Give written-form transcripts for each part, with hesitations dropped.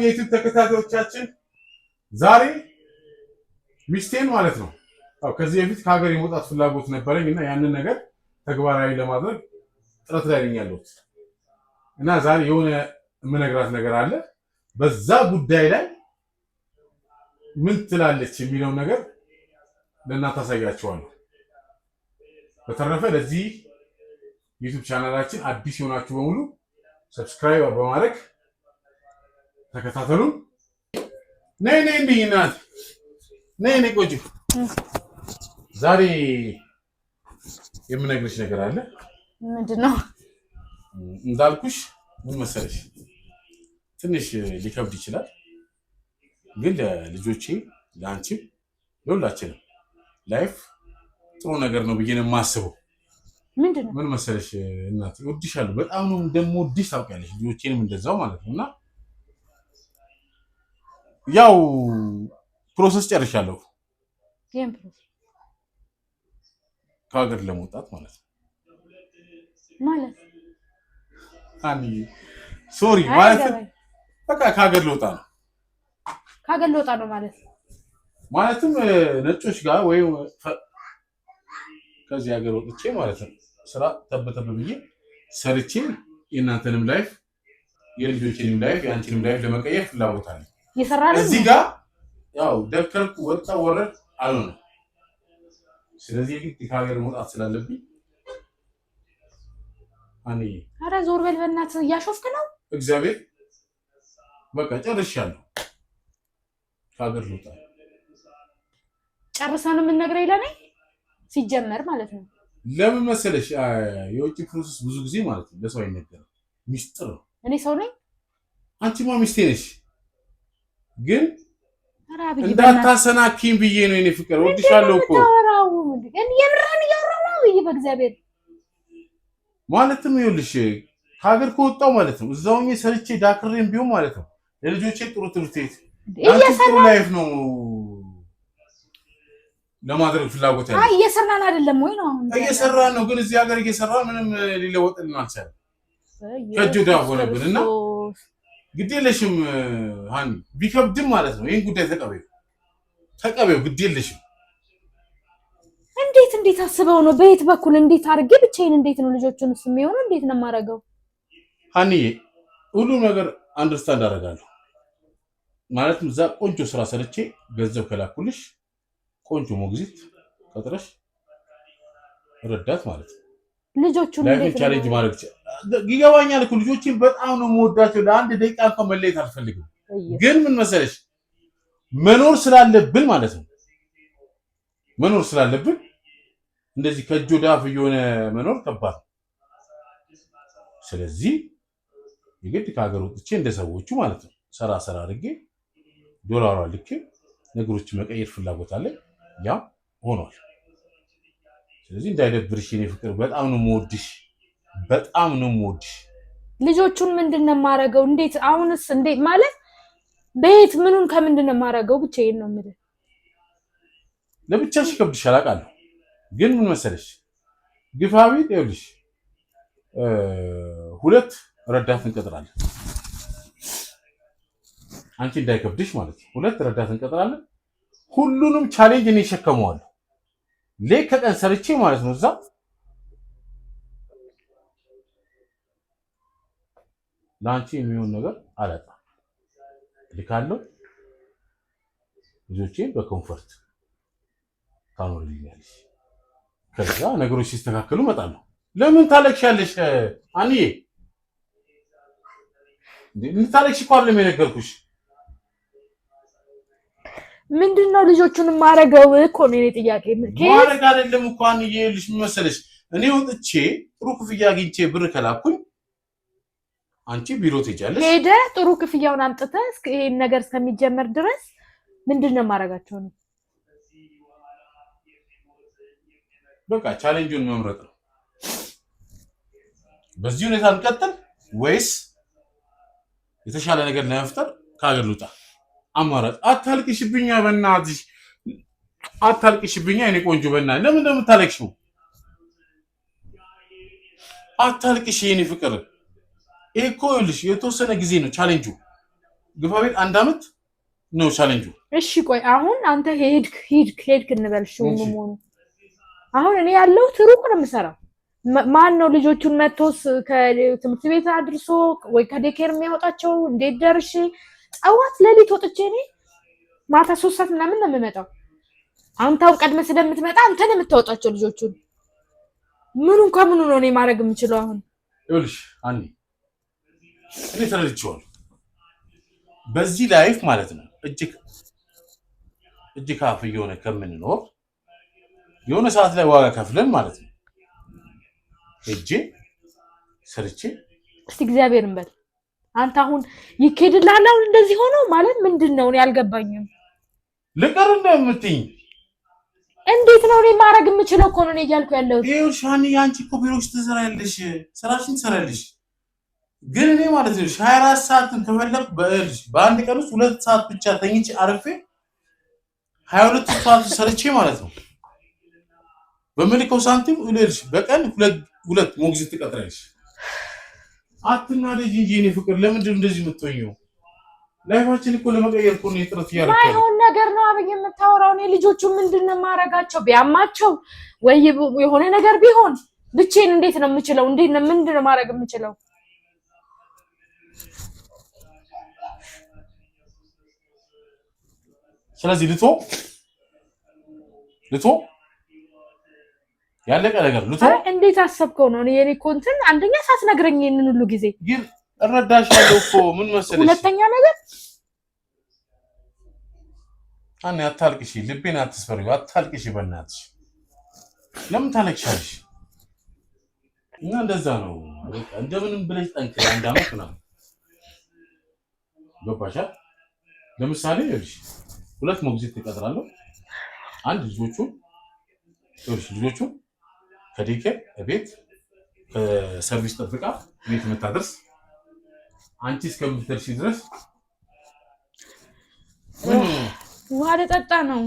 የዩቲዩብ ተከታታዮቻችን ዛሬ ሚስቴን ማለት ነው ከዚህ በፊት ከሀገር የመውጣት ፍላጎት ነበረኝ እና ያንን ነገር ተግባራዊ ለማድረግ ጥረት ላይ ነኝ ያለሁት እና ዛሬ የሆነ የምነግራት ነገር አለ። በዛ ጉዳይ ላይ ምን ትላለች የሚለውን ነገር ለእናንተ አሳያችኋለሁ። በተረፈ ለዚህ ዩቲዩብ ቻናላችን አዲስ የሆናችሁ በሙሉ ሰብስክራይብ በማድረግ ተከታተሉ። ነይ እንዲህ እናት ነይ ቆንጆ፣ ዛሬ የምነግርሽ ነገር አለ። ምንድነው? እንዳልኩሽ ምን መሰለሽ፣ ትንሽ ሊከብድ ይችላል፣ ግን ለልጆቼ ለአንቺም ለሁላችንም ላይፍ ጥሩ ነገር ነው ብዬ ነው የማስበው። ምንድነው? ምን መሰለሽ እናት፣ እወድሻለሁ፣ በጣም ነው እንደምወድሽ ታውቂያለሽ፣ ልጆቼንም እንደዛው ማለት ነው። እና ያው ፕሮሰስ ጨርሻለሁ፣ የም ፕሮሰስ? ከሀገር ለመውጣት ማለት ነው። ሶሪ ማለት በቃ ከሀገር ልወጣ ነው። ከሀገር ልወጣ ነው ማለት ማለትም ነጮች ጋር ወይ ከዚህ ሀገር ወጥቼ ማለት ነው ስራ ተበተበ ብዬ ሰርቼ የእናንተንም ላይፍ የልጆችንም ላይፍ የአንቺንም ላይፍ ለመቀየር ፍላጎት አለኝ። እዚህ ጋር ያው ደከልኩ ወጣ ወረድ አልሆነም። ስለዚህ ግድ ከሀገር መውጣት ስላለብኝ ኧረ ዞር በል በእናትህ፣ እያሾፍክ ነው። እግዚአብሔር በቃ ጨርሻለሁ፣ ከሀገር ልወጣ። ጨርሰን የምንነግረኝ ለኔ ሲጀመር ማለት ነው። ለምን መሰለሽ የውጭ ፕሮሰስ ብዙ ጊዜ ማለት ነው ለሰው አይነገርም፣ ሚስጥር ነው። እኔ ሰው ነኝ? አንቺማ ሚስቴ ነሽ፣ ግን እንዳታሰናኪኝ ብዬ ነው። የኔ ፍቅር ወድሻለሁ እኮ። የምራን እያወራሁ ነው በእግዚአብሔር። ማለትም ይኸውልሽ ከሀገር ከወጣሁ ማለት ነው እዛው ሰርቼ ዳክሬም ቢሆን ማለት ነው ለልጆቼ ጥሩ ትምህርት ቤት ጥሩ ላይፍ ነው ለማድረግ ፍላጎት ያለው። እየሰራን አይደለም ወይ ነው? እየሰራን ነው፣ ግን እዚህ ሀገር እየሰራን ምንም ሊለወጥልን አልቻለም። ከእጅ ወደ አፍ ሆነብን እና ግድ የለሽም ሀኒ፣ ቢከብድም ማለት ነው ይህን ጉዳይ ተቀበይው፣ ግድ የለሽም። እንዴት አስበው ነው? በየት በኩል እንዴት አድርጌ ብቻዬን እንዴት ነው ልጆቹን የሚሆነው? እንዴት ነው የማደርገው? ሀኒዬ ሁሉም ነገር አንደርስታንድ አደርጋለሁ። ማለትም እዛ ቆንጆ ስራ ሰርቼ ገንዘብ ከላኩልሽ ቆንጆ ሞግዚት ቀጥረሽ ረዳት ማለት ነው ልጆቹን እንዴት ቻሌንጅ ማድረግ ይገባኛል እኮ። ልጆችን በጣም ነው የምወዳቸው፣ ለአንድ ደቂቃ እንኳን መለየት አልፈልግም። ግን ምን መሰለሽ መኖር ስላለብን ማለት ነው መኖር ስላለብን እንደዚህ ከእጅ ወደ አፍ እየሆነ መኖር ከባድ ነው። ስለዚህ የግድ ከሀገር ወጥቼ እንደሰዎቹ ማለት ነው ሰራ አድርጌ ዶላሯ ልኬ ነገሮች መቀየር ፍላጎት አለ። ያ ሆኗል። ስለዚህ እንዳይደብርሽ የኔ ፍቅር፣ በጣም ነው የምወድሽ፣ በጣም ነው የምወድሽ። ልጆቹን ምንድነው የማደርገው? እንዴት አሁንስ እንዴት ማለት በየት ምኑን ከምንድነው የማደርገው? ብቻዬን ነው የምልህ። ለብቻሽ ይከብድሻል አውቃለሁ፣ ግን ምን መሰለሽ ግፋቢ ይኸውልሽ 2 ረዳት እንቀጥራለን። አንቺ እንዳይከብድሽ ማለት ነው 2 ረዳት እንቀጥራለን። ሁሉንም ቻሌንጅ እኔ እሸከመዋለሁ። ሌት ከቀን ሰርቼ ማለት ነው እዛ ለአንቺ የሚሆን ነገር አላጣም። ልካለሁ፣ ልጆቼን በኮምፎርት ታኖርልኛለሽ። ከዛ ነገሮች ሲስተካከሉ እመጣለሁ። ለምን ታለቅሻለሽ አንዬ? እንታለቅሽ እኮ አይደለም የነገርኩሽ። ምንድነው ልጆቹን ማረገው እኮ ነው የኔ ጥያቄ። ማረግ አይደለም እኮ አንዬ፣ ይኸውልሽ ምን መሰለሽ እኔ ወጥቼ ጥሩ ክፍያ አግኝቼ ብር ከላኩኝ አንቺ ቢሮ ትሄጃለሽ። ሄደህ ጥሩ ክፍያውን አምጥተህ ይሄን ነገር እስከሚጀመር ድረስ ምንድነው ማረጋቸው ነው? በቃ ቻሌንጁን መምረጥ ነው። በዚህ ሁኔታ እንቀጥል ወይስ የተሻለ ነገር ለመፍጠር ከሀገር ልውጣ? አማራጭ። አታልቅሽብኛ በእናትሽ፣ አታልቅሽብኛ የኔ ቆንጆ በእናትሽ። ለምን እንደምታለቅሽው አታልቅሽ የኔ ፍቅር። ይሄ እኮ ይኸውልሽ የተወሰነ ጊዜ ነው ቻሌንጁ። ግፋ ቤት 1 አመት ነው ቻሌንጁ። እሺ ቆይ አሁን አንተ ሄድክ እንበልሽ ሆኖ አሁን እኔ ያለው ሩቅ ነው የምሰራው። ማን ነው ልጆቹን መጥቶስ ከትምህርት ቤት አድርሶ ወይ ከዴኬር የሚያወጣቸው? እንዴት ደርሼ ጠዋት ለሊት ወጥቼ እኔ ማታ 3 ሰዓት ምናምን ነው የምመጣው። አንተው ቀድመ ስለምትመጣ አንተ ነው የምታወጣቸው ልጆቹን። ምኑን ከምኑ ነው እኔ ማድረግ የምችለው? አሁን ይኸውልሽ አንዴ እኔ ተረድቼዋለሁ። በዚህ ላይፍ ማለት ነው እጅግ ካፍ እየሆነ ከምንኖር የሆነ ሰዓት ላይ ዋጋ ከፍለን ማለት ነው እጄ ሰርቼ እስቲ እግዚአብሔርን በል አንተ አሁን ይኬድልሃል። አሁን እንደዚህ ሆኖ ማለት ምንድነው? እኔ አልገባኝም። ልቀር እንደምትይኝ እንዴት ነው እኔ ማድረግ የምችለው? እኮ ነው እኔ እያልኩ ያለሁት። ይኸውልሽ ሀኒ አንቺ እኮ ቢሮሽ ትሰራለሽ፣ ስራሽን ትሰራለሽ። ግን እኔ ማለት ነው 24 ሰዓትን ከፈለኩ በአንድ ቀን ውስጥ 2 ሰዓት ብቻ ተኝቼ አርፌ 22 ሰዓት ሰርቼ ማለት ነው በመልከው ሳንቲም እልልሽ በቀን ሁለት ሞግዚት ትቀጥራለሽ። አትናደጂ እንጂ እኔ ፍቅር ለምንድን ነው እንደዚህ የምትሆኚው? ላይፋችን እኮ ለመቀየር እኮ ነው ጥረት ያደረኩት። ማይሆን ነገር ነው አብይ የምታወራው። እኔ ልጆቹ ምንድነው ማረጋቸው? ቢያማቸው ወይ የሆነ ነገር ቢሆን ብቻዬን እንዴት ነው የምችለው? ምንድነው ማድረግ የምችለው? ስለዚህ ልቶ ያለቀ ነገር ልቶ እንዴት አሰብከው ነው? የኔ ኮንተንት አንደኛ ሳትነግረኝ ይሄንን ሁሉ ጊዜ ግን እረዳሻለሁ እኮ ምን መሰለሽ። ሁለተኛ ነገር አኔ አታልቅሽ፣ ልቤን አትስፈሪው፣ አታልቅሽ በእናትሽ። ለምን ታለቅሻለሽ? እና እንደዛ ነው በቃ እንደምንም ብለሽ ጠንክሪ። 1 አመት ነው ገባሻ? ለምሳሌ ይኸውልሽ 2 ሞግዚት ትቀጥራለሁ። አንድ ልጆቹ ከዴኬር ቤት ከሰርቪስ ጠብቃ ቤት የምታደርስ አንቺ እስከምትደርሺ ድረስ ውሃ ልጠጣ ነው።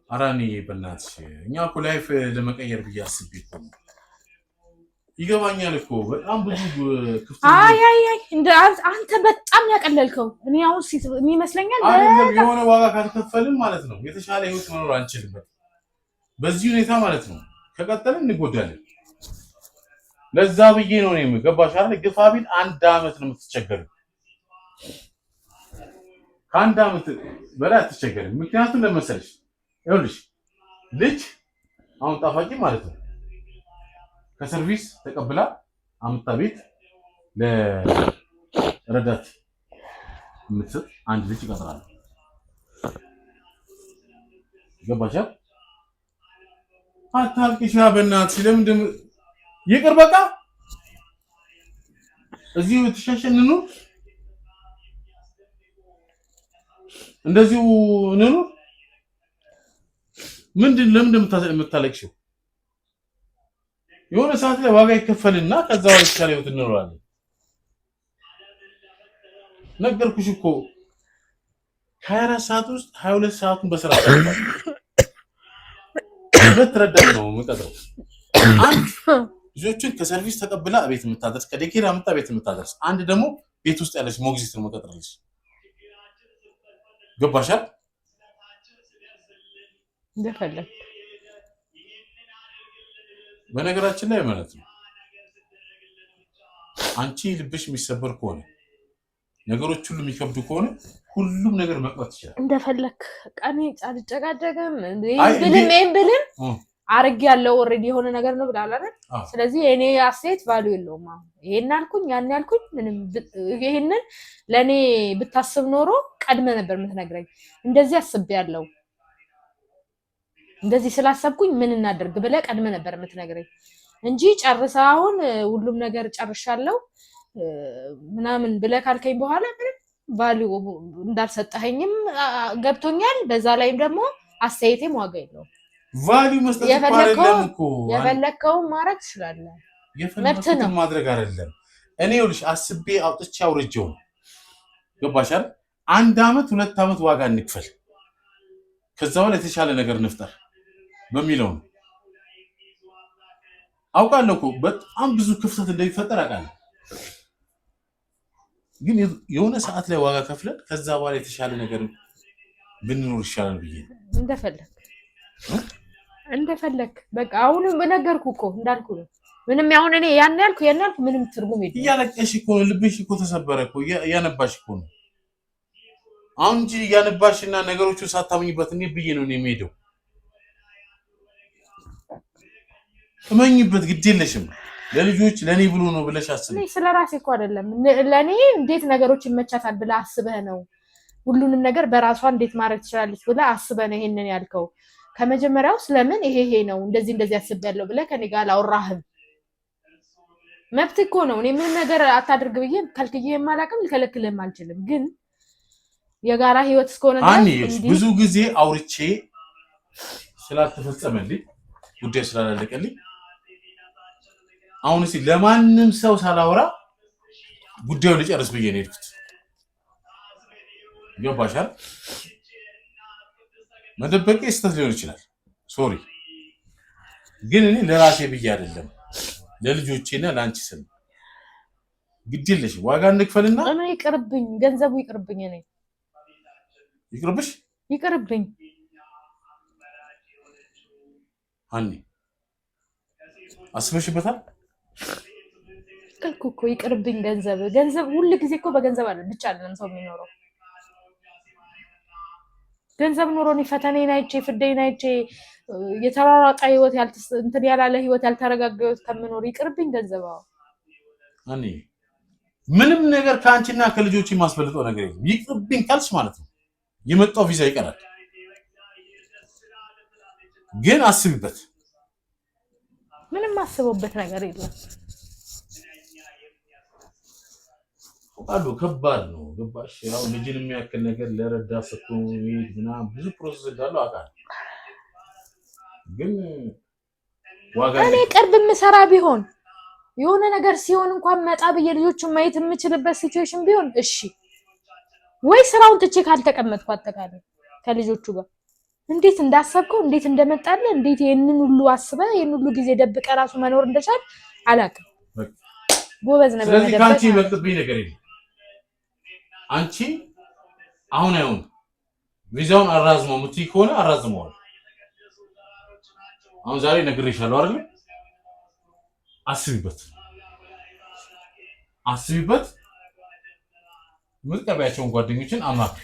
አራኒ በእናትሽ እኛ እኮ ላይፍ ለመቀየር ብዬ አስቤ እኮ ይገባኛል እኮ በጣም ብዙ ክፍት እንደ አንተ በጣም ያቀለልከው። እኔ አሁን የሚመስለኛል አይደለም የሆነ ዋጋ ካልከፈልን ማለት ነው የተሻለ ህይወት መኖር አንችልም። በዚህ ሁኔታ ማለት ነው ከቀጠልን እንጎዳለን። ለዛ ብዬ ነው እኔ ገባሽ አይደል? ግፋ ቢል 1 አመት ነው የምትቸገረው። ከ1 አመት በላይ አትቸገርም። ምክንያቱም ለመሰለሽ ይኸውልሽ ልጅ አሁን ጣፋቂ ማለት ነው ከሰርቪስ ተቀብላ አምጣ ቤት ለረዳት የምትሰጥ አንድ ልጅ ይቀጥራል። ገባሽ? አታልቅሽ በእናትሽ። ለምንድን ይቅር በቃ እዚሁ ተሻሸንኑ እንደዚሁ እንኑ። ለምን የምታለቅሽው? የሆነ ሰዓት ላይ ዋጋ ይከፈልና ከዛ ወደ ተሻለ ህይወት እንኖራለን። ነገርኩሽ እኮ 24 ሰዓት ውስጥ 22 ሰዓቱን በስራ ታውቃለህ። ሁለት ረዳት ነው የምቀጥረው። አንድ ልጆችን ከሰርቪስ ተቀብላ ቤት የምታደርስ ከዴኬር አምጣ ቤት የምታደርስ፣ አንድ ደግሞ ቤት ውስጥ ያለች ሞግዚት ነው የምቀጥረልሽ። ገባሻል? እንደፈለክ በነገራችን ላይ ማለት ነው አንቺ ልብሽ የሚሰበር ከሆነ ነገሮች ሁሉ የሚከብዱ ከሆነ ሁሉም ነገር መቅረት ይችላል። እንደፈለክ ቀኔ አልጨቃጨቅም። ብልም አርግ ያለው ኦሬዲ የሆነ ነገር ነው ብላል አይደል? ስለዚህ እኔ አሴት ቫልዩ የለውም። ይሄን አልኩኝ ያን ያልኩኝ ምንም ይሄንን ለኔ ብታስብ ኖሮ ቀድመ ነበር የምትነግረኝ። እንደዚህ አስቤያለሁ እንደዚህ ስላሰብኩኝ ምን እናደርግ ብለህ ቀድመ ነበር የምትነግረኝ እንጂ ጨርሳ አሁን ሁሉም ነገር ጨርሻለሁ ምናምን ብለህ ካልከኝ በኋላ ምንም ቫልዩ እንዳልሰጠኸኝም ገብቶኛል። በዛ ላይም ደግሞ አስተያየቴም ዋጋ የለውም። ቫልዩ መስጠት አይደለም እኮ የፈለከውን ማድረግ ትችላለህ። የፈለከውን ማድረግ አይደለም። እኔ ይኸውልሽ አስቤ አውጥቼ አውርጄው ነው። ገባሽ አይደል? 1 አመት 2 አመት ዋጋ እንክፈል ከዛ በኋላ የተሻለ ነገር እንፍጠር በሚለው ነው። አውቃለሁ እኮ በጣም ብዙ ክፍተት እንደሚፈጠር አውቃለሁ። ግን የሆነ ሰዓት ላይ ዋጋ ከፍለን ከዛ በኋላ የተሻለ ነገር ብንኖር ይሻላል ብዬ እንደፈለክ በቃ አሁንም በነገርኩ እኮ እንዳልኩ ነው። ምንም ያሁን እኔ ያን ያልኩ ምንም ትርጉም የለም። እያለቀሽ እኮ ነው፣ ልብሽ እኮ ተሰበረ እኮ እያነባሽ እኮ ነው። አሁን እንጂ እያነባሽና ነገሮቹን ሳታምኝበት እኔ ብዬ ነው የሚሄደው። እመኝበት፣ ግድ የለሽም ለልጆች ለኔ ብሎ ነው ብለሽ አስብ። እኔ ስለራሴ እኮ አይደለም ለኔ እንዴት ነገሮች ይመቻታል ብለህ አስበህ ነው። ሁሉንም ነገር በራሷ እንዴት ማድረግ ትችላለች ብለህ አስበህ ነው ይሄንን ያልከው። ከመጀመሪያው ስለምን ይሄ ነው እንደዚህ አስቤያለሁ ብለህ ከኔ ጋር አላወራህም። መብት እኮ ነው። እኔ ምንም ነገር አታድርግ ብዬ ከልክዬህም አላውቅም፣ ልከለክልህም አልችልም። ግን የጋራ ህይወት እስከሆነ ድረስ ብዙ ጊዜ አውርቼ ስላልተፈጸመልኝ ጉዳይ ስላላለቀልኝ አሁን ለማንም ሰው ሳላወራ ጉዳዩን ልጨርስ ብዬ ነው የሄድኩት። ገባሻል? መደበቄ ስህተት ሊሆን ይችላል፣ ሶሪ። ግን እኔ ለራሴ ብዬ አይደለም ለልጆቼና ለአንቺ ስል ግድ የለሽ ዋጋ እንክፈልና እኔ ይቅርብኝ፣ ገንዘቡ ይቅርብኝ። እኔ ይቅርብኝ አኒ አስበሽበታል? እኮ ይቅርብኝ። ገንዘብ ሁሉ ጊዜ እኮ በገንዘብ አይደለም ብቻ አይደለም ሰው የሚኖረው። ገንዘብ ኖሮኝ ፈተናዬን አይቼ ፍዳዬን አይቼ የተራራቀ ህይወት እንትን ያላለ ህይወት ያልተረጋጋ ህይወት ከምኖር ይቅርብኝ ገንዘብ። አኒ ምንም ነገር ከአንቺና ከልጆች የማስፈልጠው ነገር የለም። ይቅርብኝ ካልሽ ማለት ነው የመጣው ቪዛ ይቀራል። ግን አስቢበት። ምንም አስበውበት ነገር የለም። አሉ ከባድ ነው። ገባሽ? ያው ልጅን የሚያክል ነገር ለረዳ ሰጥቶ ምናምን ብዙ ፕሮሰስ እንዳለው አውቃለሁ። ግን ዋጋ እኔ ቅርብ የምሰራ ቢሆን የሆነ ነገር ሲሆን እንኳን መጣ ብዬ ልጆቹን ማየት የምችልበት ሲቹዌሽን ቢሆን እሺ፣ ወይ ስራውን ትቼ ካልተቀመጥኩ አጠቃላይ ከልጆቹ ጋር እንዴት እንዳሰብከው እንዴት እንደመጣለ እንዴት ይሄንን ሁሉ አስበህ ይሄን ሁሉ ጊዜ ደብቀ ራሱ መኖር እንደቻል አላውቅም። ጎበዝ ነበር። ስለዚህ ካንቺ ይመጥብኝ ነገር የለም። አንቺ አሁን ቪዛውን አራዝመው የምትይ ከሆነ አራዝመዋል። አሁን ዛሬ ነግሬሻለሁ አይደል? አስቢበት። የምትቀበያቸውን ጓደኞችን አማክሪ።